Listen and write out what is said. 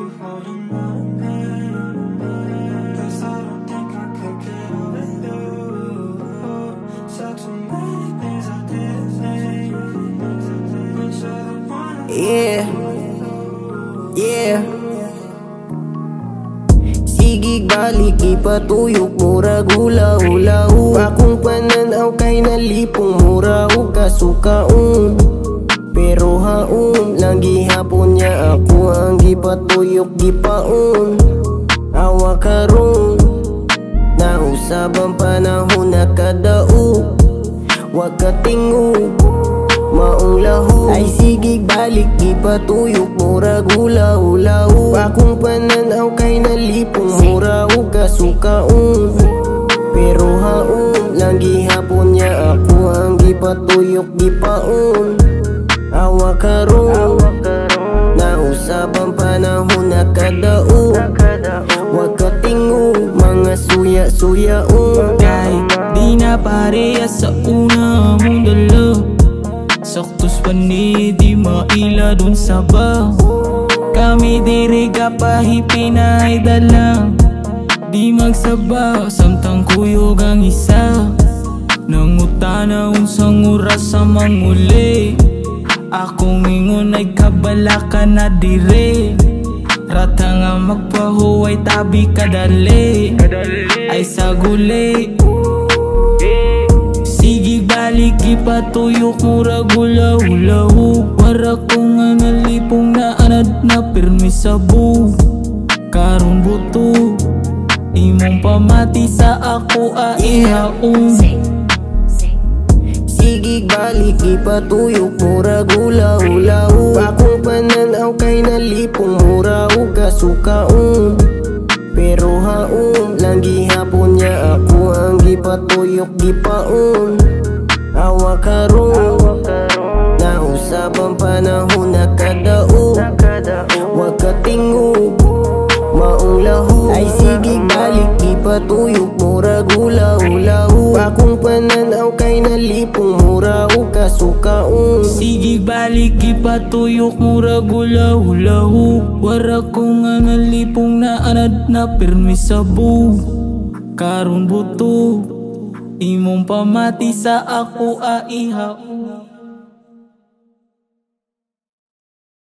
you holding on, babe. 'Cause I don't think I could get over you. So too many things I didn't say, but you're the one. Yeah, yeah. Sige balik ipatuyok mura gula-ulaw. Akong pananaw kay nalipong mura o kasukaon. Pero haon lang gihapon niya ako ang gipatuyok gipaon. Awa karon nausab ang panahon na kadao. Wag ka tingog maong lahu. Ay sige balik ipatuyok mura gula-ulaw. Akong pananaw kay nalipong mura o kasukaon. Pero haon lang gihapon niya ako ang gipatuyok gipaon. Awa karon nausab ang panahon na kadao. Wag ka tingog mga suya-suyaon. Kahit di na parehas sa una mong dala, saktos pa ni di maila dun sa ba. Kami diri kapahipin ay dalang di magsaba, samtang kuyog ang isa. Nangutana unsang oras sa manguli. Akong ingon ay kabala ka na dire. Rata nga magpahuway tabi kadali. Ay sa guli. Sige balik ipatuyok mura gula-ulaw. Para ko nga nalipong na anad na pirmi sa bu. Karon buto imong pamati sa ako aihaon. Sige balik ipatuyok mura gula-ulaw. Akong pananaw kay nalipong mura o kasukaon. Pero haon lang gihapon niya ako ang gipatuyok gipaon. Awa karon nausab ang panahon na kadao. Wag ka tingog maong lahu. Ay sige balik ipatuyok mura gula-ulaw. Akong pananaw kay nalipong mura o kasukaon. Sige balik ipatuyok mura gula-ulaw. Wara ko nga nalipong na anad na pirmi sa bu. Karon buto imong pamati sa ako aihaon.